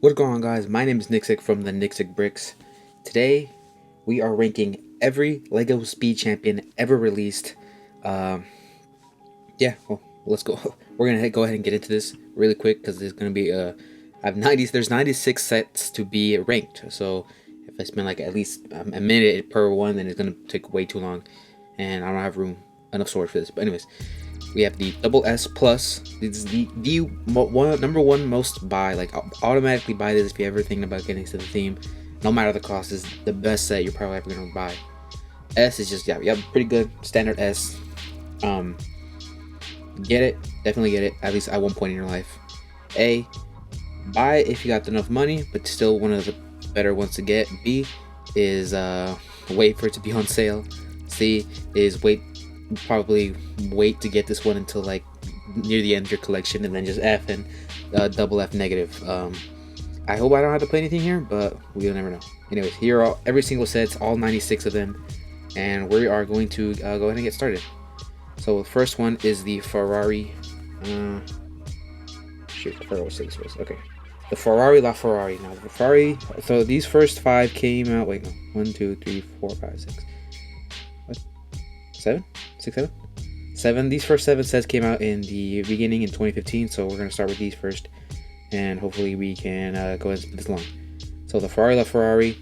What's going on, guys? My name is Nixick from the Nixick Bricks. Today we are ranking every Lego Speed Champion ever released. Um, yeah, well, let's go. We're gonna go ahead and get into this really quick because there's gonna be I have 90. There's 96 sets to be ranked. So if I spend like at least a minute per one, then it's gonna take way too long, and I don't have enough storage for this. But anyways, we have the double S plus. This is the number one most buy. Like, automatically buy this if you ever think about getting into the theme. No matter the cost, is the best set you're probably ever gonna buy. S is just yeah, pretty good standard S. Get it, definitely get it. At least at one point in your life. A, buy it if you got enough money, but still one of the better ones to get. B is wait for it to be on sale. C is probably wait to get this one until like near the end of your collection, and then just F and double F negative. I hope I don't have to play anything here, but we'll never know. Anyways, here are every single sets, all 96 of them, and we are going to go ahead and get started. So the first one is the Ferrari. Shoot, I forgot what this was. Okay, the Ferrari LaFerrari. Now the Ferrari. So these first five came out. Wait, no. 1, 2, 3, 4, 5, 6. What? 7? 6, 7? 7. These first 7 sets came out in the beginning in 2015. So we're gonna start with these first, and hopefully we can go ahead and split this along. So the Ferrari LaFerrari.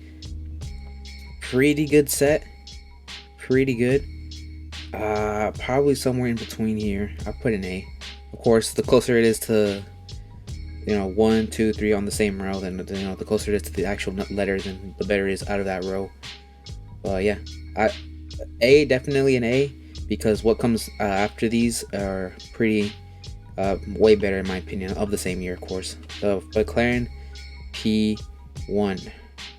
Pretty good set. Pretty good. Probably somewhere in between here. I'll put an A. Of course, the closer it is to 1, 2, 3 on the same row, then the closer it is to the actual letters, and the better it is out of that row. Yeah, A, definitely an A, because what comes after these are pretty way better in my opinion, of the same year, of course. The McLaren P1.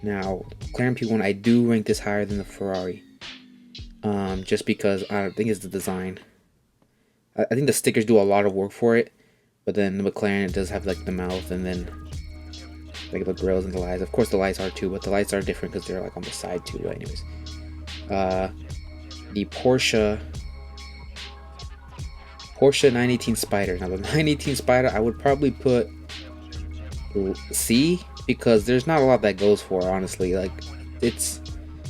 Now, McLaren P1, I do rank this higher than the Ferrari. Just because I think it's the design. I think the stickers do a lot of work for it, but then the McLaren, it does have like the mouth and then like the grills and the lights. Of course the lights are too, but the lights are different because they're like on the side too. But anyways, the Porsche 918 Spider. Now the 918 Spider, I would probably put C, because there's not a lot that goes for, honestly. Like, it's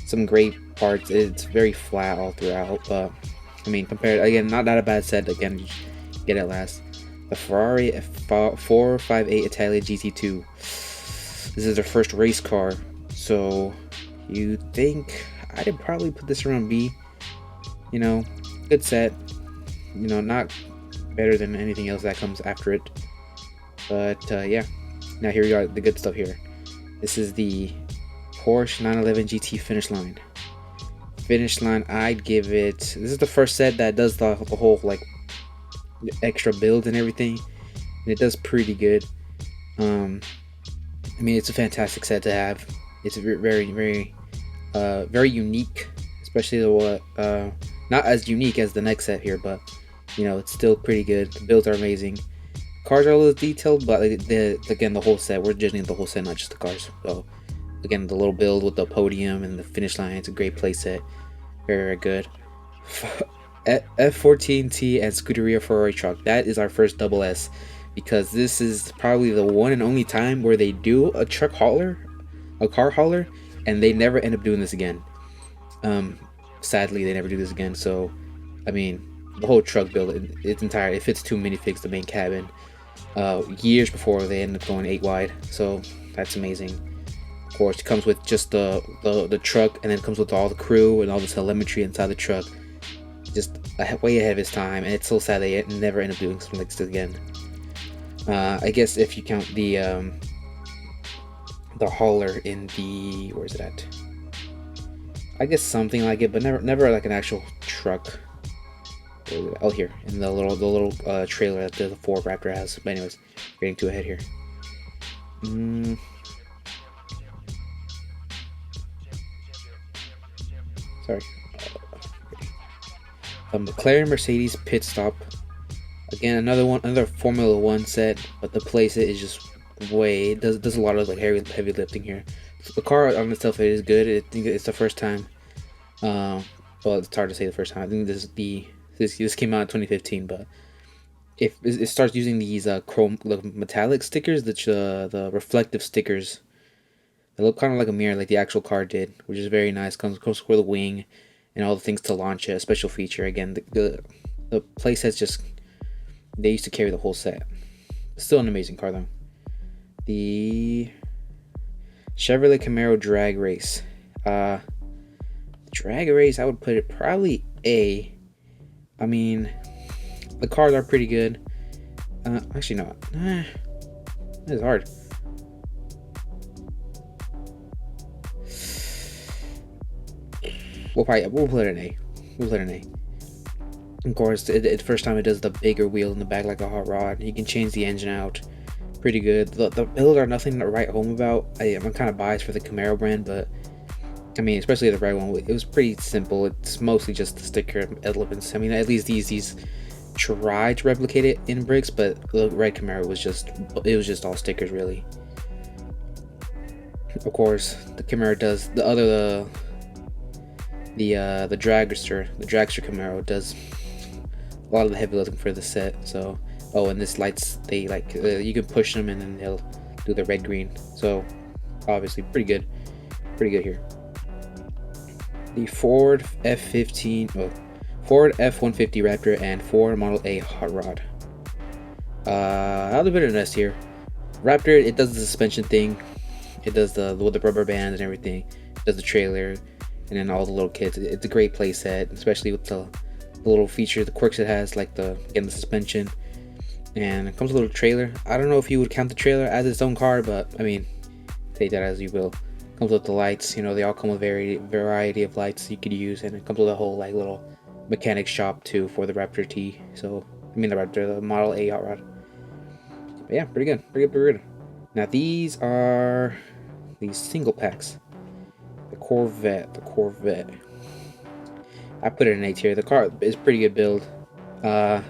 some great parts. It's very flat all throughout, but I mean, compared, again, not a bad set. Again, you get it last. The Ferrari 458 Italia GT2. This is their first race car, so you think I'd probably put this around B. Good set. Not better than anything else that comes after it. But yeah, now here we got the good stuff here. This is the Porsche 911 GT finish line. I'd give it. This is the first set that does the whole like extra build and everything, and it does pretty good. I mean, it's a fantastic set to have. It's very, very unique, especially not as unique as the next set here, but it's still pretty good. The builds are amazing. Cars are a little detailed, but again, the whole set, we're judging the whole set, not just the cars. So again, the little build with the podium and the finish line, it's a great playset. Very good. F14T and Scuderia Ferrari truck. That is our first double S, because this is probably the one and only time where they do a car hauler, and they never end up doing this again. Sadly, they never do this again. So, I mean, the whole truck build, it's entire. It fits 2 minifigs, the main cabin. Years before they end up going 8 wide. So that's amazing. Of course, it comes with just the truck, and then it comes with all the crew and all the telemetry inside the truck. Just way ahead of its time, and it's so sad they never end up doing something like this again. I guess if you count the hauler in the, where's it at? I guess something like it, but never like an actual truck. Oh, here in the little trailer that the Ford Raptor has. But anyways, getting too ahead here. Sorry. McLaren Mercedes pit stop. Again, another Formula One set, but the playset is just it does a lot of like heavy lifting here. So the car on itself, it is good. I think it's the first time. Well, it's hard to say the first time. I think this came out in 2015, but if it starts using these chrome, like metallic stickers, the reflective stickers. They look kind of like a mirror, like the actual car did, which is very nice. Comes with the wing, and all the things to launch it. A special feature. Again, the playsets just, they used to carry the whole set. Still an amazing car though. The Chevrolet Camaro Drag Race. Drag Race, I would put it probably A. I mean, the cars are pretty good. Actually, no. This is hard. We'll put it an A. We'll put it an A. Of course, the first time it does the bigger wheel in the back like a hot rod. You can change the engine out. Pretty good. The build are nothing to write home about. I'm kind of biased for the Camaro brand, but I mean, especially the red one, it was pretty simple. It's mostly just the sticker elements. I mean, at least these tried to replicate it in bricks, but the red Camaro was just all stickers really. Of course, the Camaro does the dragster Camaro does a lot of the heavy lifting for the set. So, and this lights, they like you can push them and then they'll do the red green. So obviously pretty good here. The Ford F-150 Raptor and Ford Model A Hot Rod. I'll give it an S here. Raptor, it does the suspension thing. It does with the rubber bands and everything. It does the trailer, and then all the little kits. It's a great play set, especially with the little feature, the quirks it has, like the suspension. And it comes with a little trailer. I don't know if you would count the trailer as its own car, but I mean, take that as you will. Comes with the lights, they all come with variety of lights you could use, and it comes with a whole like little mechanic shop too for the Raptor T. So the Model A Hot Rod. But yeah, pretty good. Now these are these single packs. The Corvette. I put it in A tier. The car is pretty good build. Of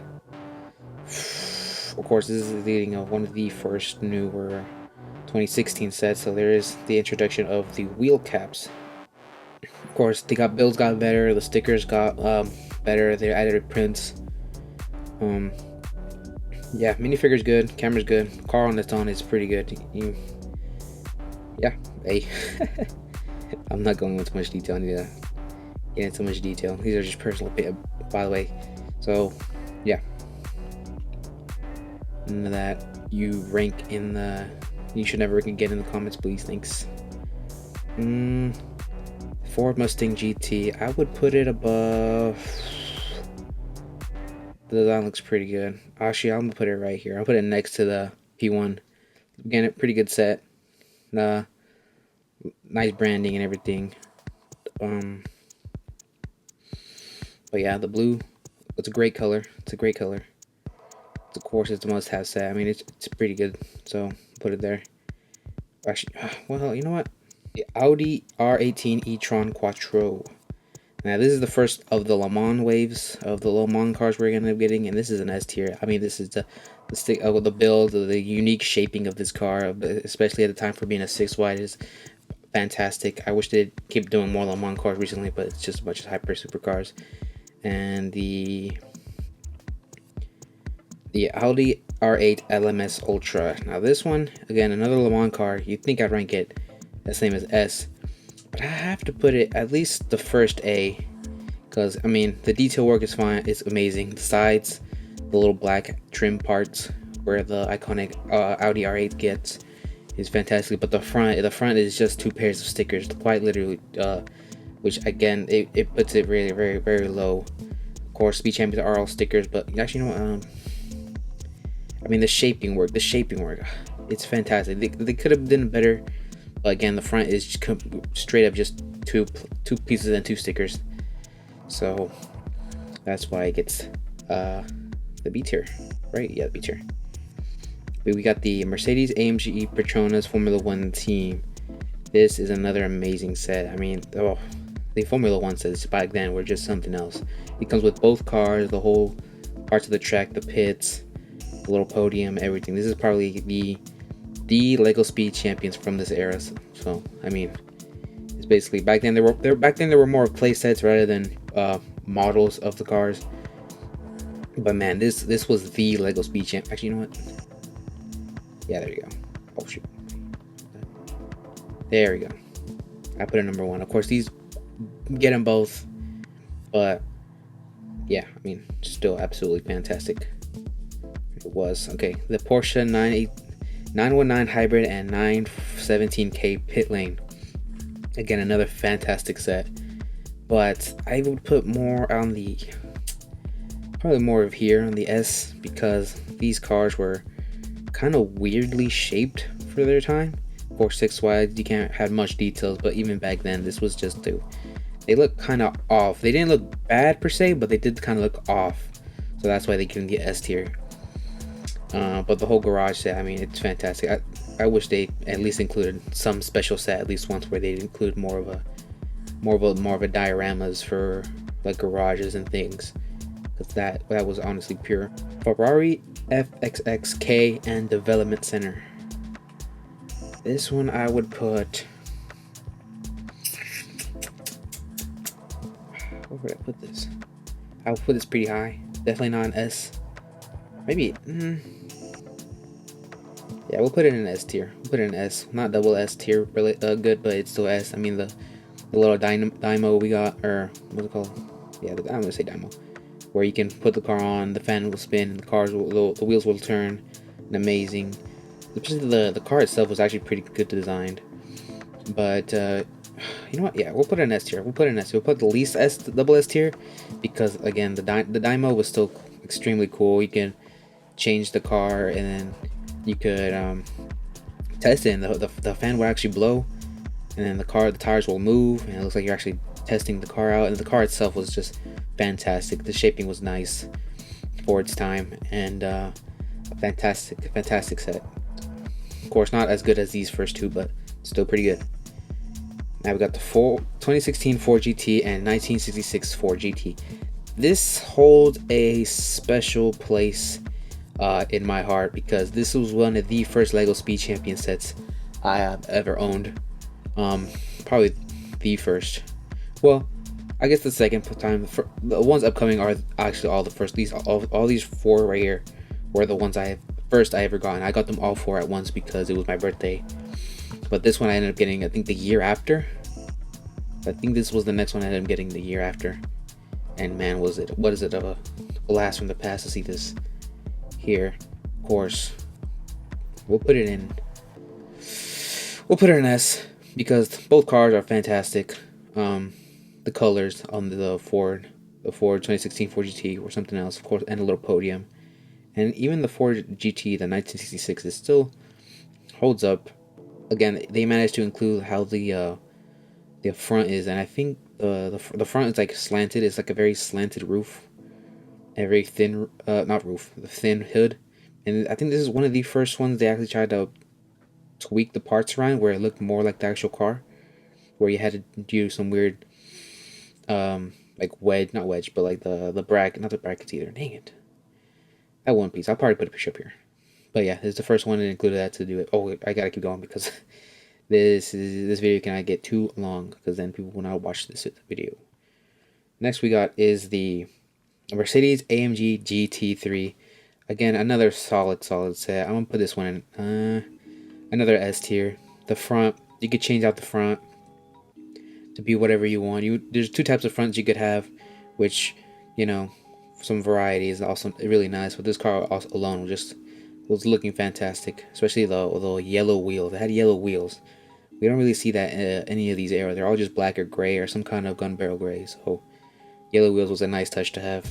course, this is leading of one of the first newer 2016 sets, so there is the introduction of the wheel caps. Of course, builds got better, the stickers got better, they added prints. Yeah, minifigure's good, camera's good, car on its own is pretty good. Yeah, A. I'm not going into much detail. I need to get into much detail. These are just personal, by the way. So, yeah. None of that. You rank in the. You should never get in the comments, please. Thanks. Ford Mustang GT. I would put it above. The design looks pretty good. Actually, I'm gonna put it right here. I'll put it next to the P1. Again, a pretty good set. Nice branding and everything. But yeah, the blue. It's a great color. Of course, it's a must-have set. I mean, it's pretty good. So put it there. Actually, well, you know what? The Audi R18 e-tron Quattro. Now, this is the first of the Le Mans waves of the Le Mans cars we're gonna end up getting, and this is an S tier. I mean, this is the build, the unique shaping of this car, especially at the time for being a 6 wide, is fantastic. I wish they'd keep doing more Le Mans cars recently, but it's just a bunch of hyper supercars. And the Audi R8 LMS Ultra. Now this one, again, another Le Mans car. You'd think I'd rank it the same as S, but I have to put it at least the first A, because I mean the detail work is fine. It's amazing. The sides, the little black trim parts where the iconic Audi R8 gets is fantastic. But the front is just 2 pairs of stickers, quite literally, which again it puts it really very, very low. Of course, Speed Champions are all stickers, but actually, you know what? I mean, the shaping work, it's fantastic. They could have done better, but again, the front is just straight up just two pieces and 2 stickers. So that's why it gets the B tier, right? Yeah, the B tier. But we got the Mercedes AMG Petronas Formula One team. This is another amazing set. I mean, the Formula One sets back then were just something else. It comes with both cars, the whole parts of the track, the pits, the little podium, everything. This is probably the Lego Speed Champions from this era. So I mean, it's basically back then there were more play sets rather than models of the cars. But man, this was the Lego Speed Champ. Actually, you know what? Yeah, there you go. Oh shoot. There we go. I put it number 1. Of course, these get them both, but yeah, I mean, still absolutely fantastic. It was okay. The Porsche 919 hybrid and 917K pit lane. Again, another fantastic set, but I would put more on the probably more of here on the S, because these cars were kind of weirdly shaped for their time. Of course, 6 wide, you can't have much details, but even back then, this was just they look kind of off. They didn't look bad per se, but they did kind of look off, so that's why they couldn't get S tier. But the whole garage set, I mean, it's fantastic. I wish they at least included some special set at least once, where they'd include more of a dioramas for like garages and things, because that was honestly pure. Ferrari FXXK and Development Center. This one I would put. Where would I put this? I would put this pretty high. Definitely not an S. Maybe. Yeah, we'll put it in S tier. We'll put it in S. Not double S tier, really good, but it's still S. I mean, the little dymo we got, or what's it called? Yeah, I'm gonna say dymo, where you can put the car on, the fan will spin, and the wheels will turn. And amazing. Especially the car itself was actually pretty good designed. But you know what? Yeah, we'll put it in S tier. We'll put the least double S tier, because again, the dymo was still extremely cool. You can change the car, and then you could test it, and the fan will actually blow, and then the tires will move, and it looks like you're actually testing the car out. And the car itself was just fantastic. The shaping was nice for its time, and a fantastic set. Of course, not as good as these first two, but still pretty good. Now we got the 2016 Ford GT and 1966 Ford GT. This holds a special place in my heart, because this was one of the first Lego Speed Champion sets I have ever owned. Probably the first. Well, I guess the second time. The ones upcoming are actually all the first. All these 4 right here were the ones I ever got. I got them all 4 at once because it was my birthday. But this one I ended up getting, I think, the year after. I think this was the next one I ended up getting the year after. And man, what is it a blast from the past to see this here. Of course, we'll put it in S, because both cars are fantastic. The colors on the Ford 2016 Ford GT or something else, of course, and a little podium. And even the Ford GT, the 1966, it still holds up. Again, they managed to include how the front is, and I think the front is like slanted. It's like a very slanted roof, a very thin, not roof, the thin hood. And I think this is one of the first ones they actually tried to tweak the parts around, where it looked more like the actual car, where you had to do some weird, like not wedge, but like the bracket, not the brackets either. Dang it. That one piece. I'll probably put a picture up here. But yeah, this is the first one that included that to do it. Oh, I gotta keep going, because this video cannot get too long, because then people will not watch this video. Next we got is the Mercedes AMG GT3. Again, another solid set. I'm gonna put this one in another S tier. The front, you could change out the front to be whatever you want. There's 2 types of fronts you could have, which, you know, some variety is also really nice. But this car also alone was looking fantastic, especially the yellow wheels. It had yellow wheels. We don't really see that in any of these eras. They're all just black or gray, or some kind of gun barrel gray. So yellow wheels was a nice touch to have.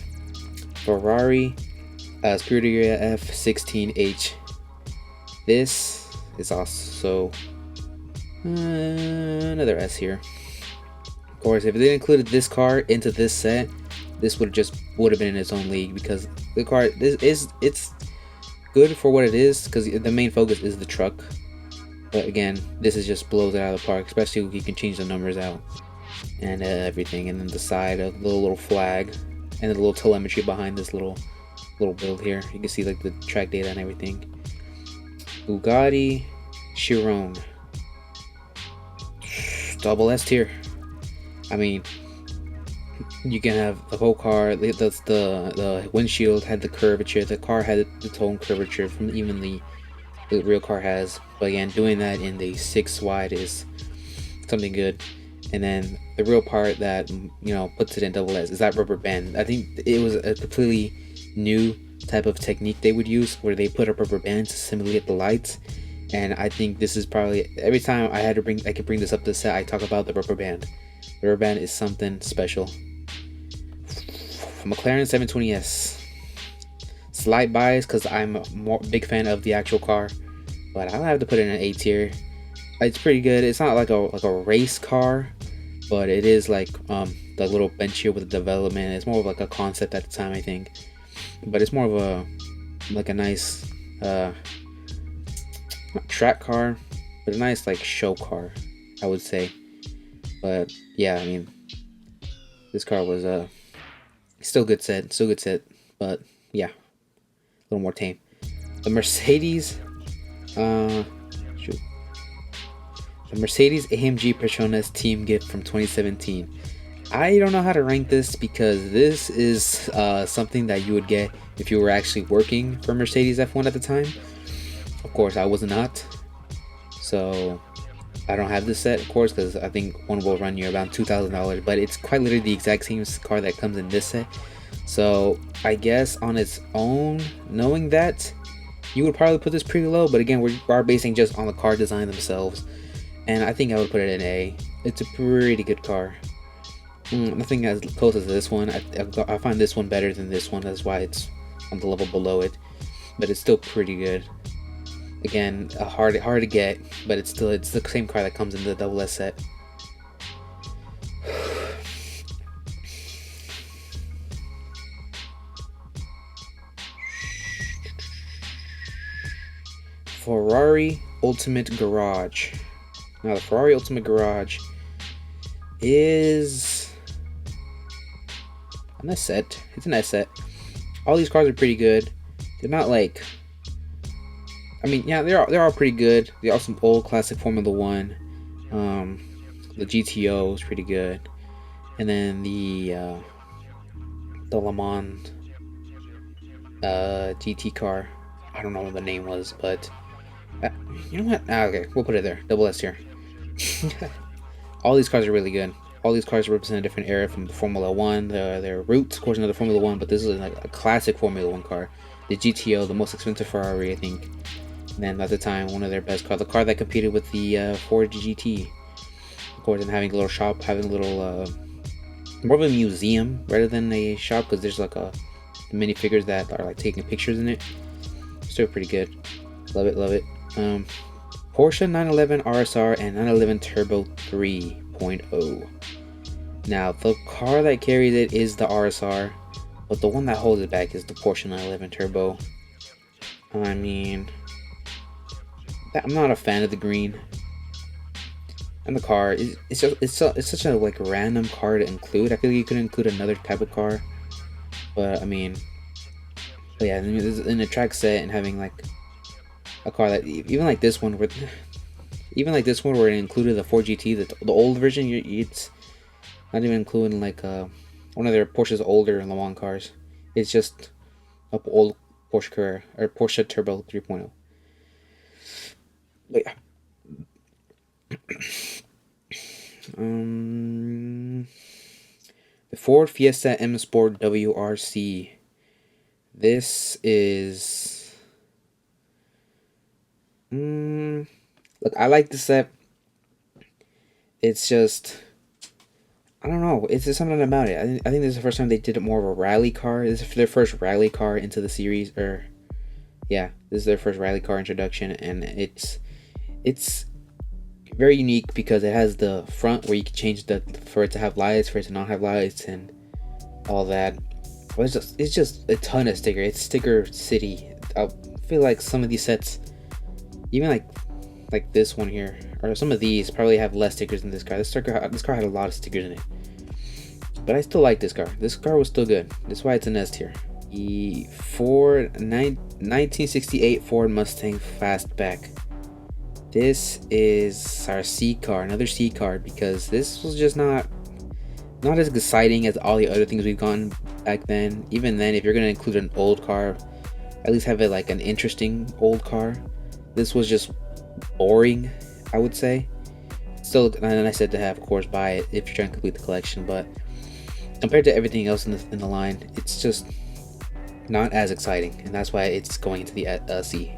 Ferrari Scuderia F16H. This is also another S here. Of course, if they included this car into this set, this would have been in its own league, because the car it's good for what it is, because the main focus is the truck. But again, this just blows it out of the park, especially if you can change the numbers out and everything. And then the side of the little flag and the little telemetry behind this little build here. You can see like the track data and everything. Bugatti Chiron, double S tier. I mean, You can have the whole car. The windshield had the curvature. The car had its own curvature from even the real car has. But again, doing that in the 6 wide is something good. And then the real part that puts it in double S is that rubber band. I think it was a completely new type of technique they would use where they put a rubber band to simulate the lights. And I think this is probably every time I could bring this up to set, I talk about the rubber band. The rubber band is something special. McLaren 720S. Slight bias because I'm a big fan of the actual car, but I'll have to put it in an A tier. It's pretty good. It's not like a race car, but it is like the little bench here with the development. It's more of like a concept at the time, I think, but it's more of a nice not track car, but a nice like show car, I would say. But yeah, I mean, this car was still good set, but yeah, a little more tame. The Mercedes, the Mercedes AMG Petronas team gift from 2017. I don't know how to rank this because this is something that you would get if you were actually working for Mercedes F1 at the time. Of course, I was not, so I don't have this set, of course, because I think one will run you around $2,000, but it's quite literally the exact same car that comes in this set. So I guess on its own, knowing that, you would probably put this pretty low, but again, we are basing just on the car design themselves, and I think I would put it in A. It's a pretty good car. Nothing as close as this one. I find this one better than this one, that's why it's on the level below it, but it's still pretty good. Again, hard to get, but it's the same car that comes in the double S set. Ferrari Ultimate Garage. Now the Ferrari Ultimate Garage is an S set. It's an S set. All these cars are pretty good. They're not like, I mean, yeah, they're all pretty good. They are some old classic Formula One. The GTO is pretty good, and then the Le Mans GT car. I don't know what the name was, but you know what? Okay, we'll put it there. Double S here. All these cars are really good. All these cars represent a different era from Formula One. Their roots, of course, another Formula One, but this is like a classic Formula One car. The GTO, the most expensive Ferrari, I think. And then at the time, one of their best cars, the car that competed with the Ford GT. Of course, and having a little shop, having a little more of a museum rather than a shop, because there's like minifigures that are like taking pictures in it. Still pretty good. Love it, love it. Porsche 911 RSR and 911 Turbo 3.0. Now, the car that carries it is the RSR, but the one that holds it back is the Porsche 911 Turbo. I mean, I'm not a fan of the green. And the car it's such a like random car to include. I feel like you could include another type of car, but I mean, but yeah, in a track set and having like a car that even like this one where it included the Ford GT, the old version, it's not even including like one of their Porsche's older Le Mans cars. It's just a old Porsche Carrera or Porsche Turbo 3.0. But yeah. The Ford Fiesta M Sport WRC. This is look, I like the set. It's just, I don't know, it's just something about it. I think this is the first time they did it more of a rally car. This is their first rally car into the series, or yeah, this is their first rally car introduction, and it's very unique because it has the front where you can change for it to have lights, for it to not have lights, and all that. But it's just a ton of sticker. It's sticker city. I feel like some of these sets, even like this one here, or some of these probably have less stickers than this car. This car had a lot of stickers in it, but I still like this car. This car was still good. That's why it's an S tier. The 1968 Ford Mustang Fastback. This is our C car, another C car, because this was just not not as exciting as all the other things we've gotten back then. Even then, if you're gonna include an old car, at least have it like an interesting old car. This was just boring, I would say. Still, and I said to have, of course, buy it if you're trying to complete the collection, but compared to everything else in the line, it's just not as exciting, and that's why it's going into the C.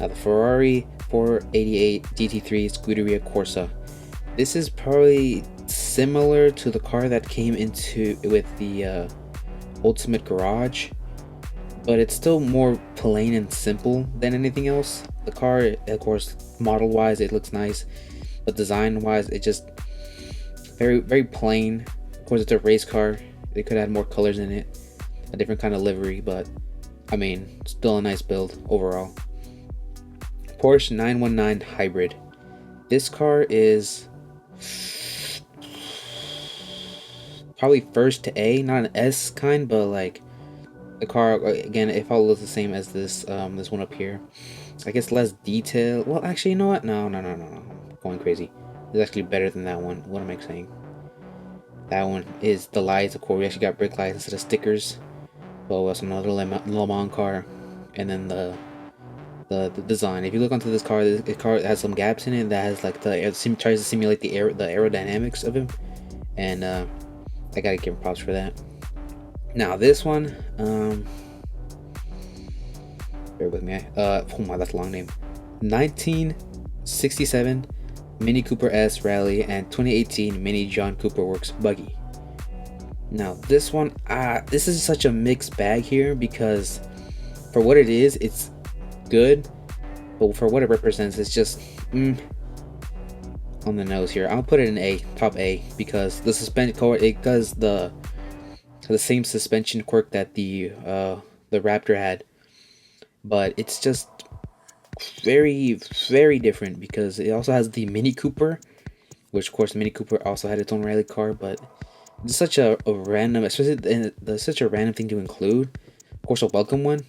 Now the Ferrari 488 GT3 Scuderia Corsa. This is probably similar to the car that came into with the Ultimate Garage, but it's still more plain and simple than anything else. The car, of course, model wise it looks nice, but design wise it just very plain. Of course, it's a race car. They could add more colors in it, a different kind of livery, but I mean, still a nice build overall. Porsche 919 Hybrid. This car is probably first to A, not an S kind, but like the car again, it follows the same as this this one up here. I guess less detail. Well, actually, you know what? No. I'm going crazy. It's actually better than that one. What am I saying? That one is the lights. Of course, we actually got brake lights instead of stickers. Well, that's another Le Mans car, and then the design. If you look onto this car, the car has some gaps in it that has like tries to simulate the aerodynamics of him, and I gotta give him props for that. Now this one, bear with me. Oh my, that's a long name. 1967 Mini Cooper S Rally and 2018 Mini John Cooper Works Buggy. Now this one, this is such a mixed bag here because for what it is, it's good, but for what it represents, it's just on the nose here. I'll put it in A, top A, because the suspension cord, it does the same suspension quirk that the Raptor had, but it's just very different because it also has the Mini Cooper, which of course the Mini Cooper also had its own rally car, but it's such a random, especially such a random thing to include. Of course, a welcome one,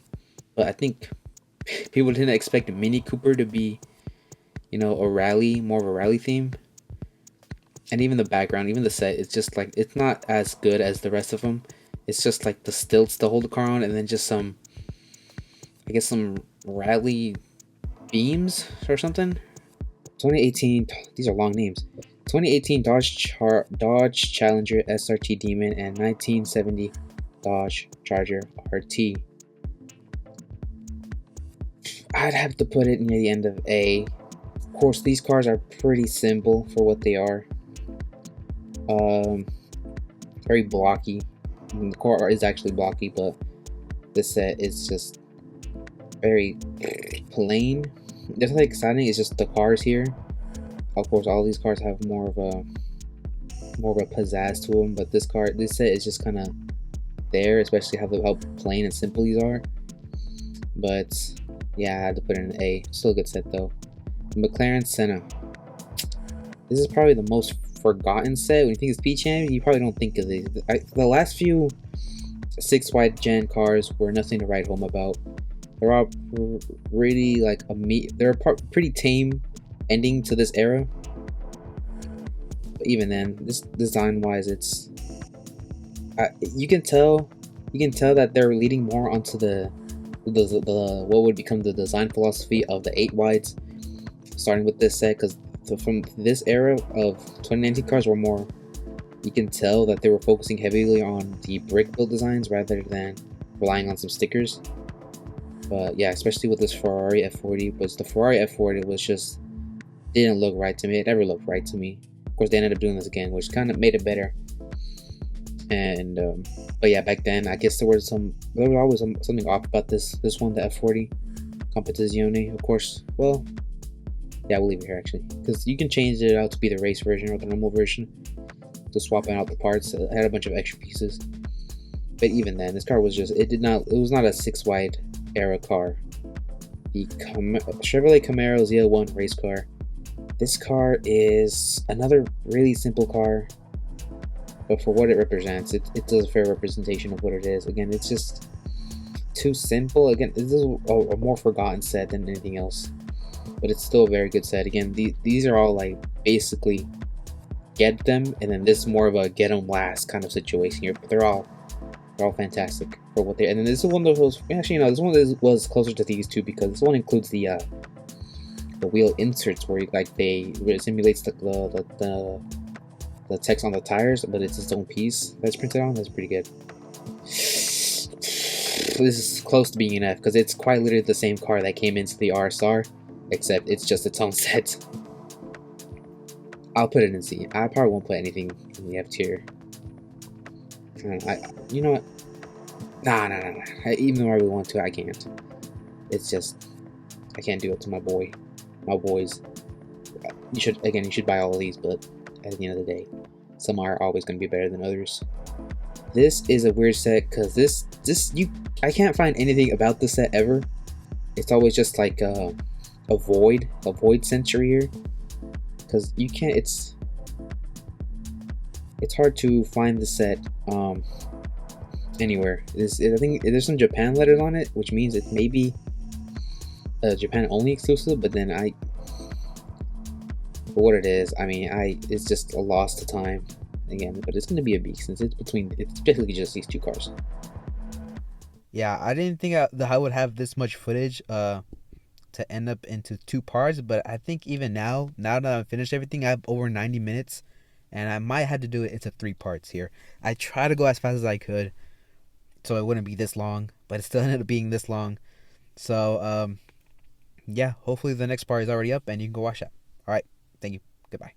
but I think people didn't expect a Mini Cooper to be, you know, more of a rally theme. And even the background, even the set, it's just like, it's not as good as the rest of them. It's just like the stilts to hold the car on, and then just some, I guess, some rally beams or something. 2018, these are long names. 2018 Dodge Challenger SRT Demon and 1970 Dodge Charger RT. I'd have to put it near the end of A. Of course, these cars are pretty simple for what they are. Very blocky. The car is actually blocky, but this set is just very plain. Definitely exciting. It's just the cars here. Of course, all these cars have more of a pizzazz to them, but this set is just kind of there, especially how plain and simple these are. But yeah, I had to put it in an A. Still a good set though. McLaren Senna. This is probably the most forgotten set. When you think of Speed Champion, you probably don't think of these. The last few 6 wide gen cars were nothing to write home about. They're all really like they're pretty tame ending to this era. But even then, this design wise, it's you can tell that they're leading more onto the what would become the design philosophy of the 8 wides, starting with this set, because from this era of 2019 cars were more, you can tell that they were focusing heavily on the brick build designs rather than relying on some stickers. But yeah, especially with this Ferrari F40, but the Ferrari F40 was just didn't look right to me. It never looked right to me. Of course, they ended up doing this again, which kind of made it better. And but yeah, back then I guess there was always something off about this one, the F40 Competizione. Of course, well, yeah, we'll leave it here actually, because you can change it out to be the race version or the normal version, to swap out the parts. It had a bunch of extra pieces. But even then, this car was just, it was not a 6 wide era car. The Chevrolet Camaro ZL1 race car. This car is another really simple car, but for what it represents, it does a fair representation of what it is. Again, it's just too simple. Again, this is a more forgotten set than anything else, but it's still a very good set. Again, these are all like basically get them, and then this is more of a get them last kind of situation here. But they're all fantastic for what they. And then this is one of those. Actually, this one was closer to these two because this one includes the wheel inserts where where it simulates the text on the tires, but it's its own piece that's printed on. That's pretty good. This is close to being an F because it's quite literally the same car that came into the RSR, except it's just its own set. I'll put it in C. I probably won't put anything in the F tier. You know what? Nah. Even though I really want to, I can't. It's just I can't do it to my boys. You should buy all of these, but at the end of the day, some are always going to be better than others. This is a weird set because I can't find anything about the set ever. It's always just like a void sensory here, because you can't. It's hard to find the set anywhere. I think there's some Japan letters on it, which means it may be a Japan only exclusive. But then for what it is, it's just a loss to time again. But it's gonna be a B since it's basically just these two cars. Yeah, I didn't think that I would have this much footage to end up into two parts, but I think even now that I've finished everything, I have over 90 minutes, and I might have to do it into 3 parts here. I try to go as fast as I could, so it wouldn't be this long, but it still ended up being this long. So, yeah, hopefully the next part is already up, and you can go watch that. All right, thank you. Goodbye.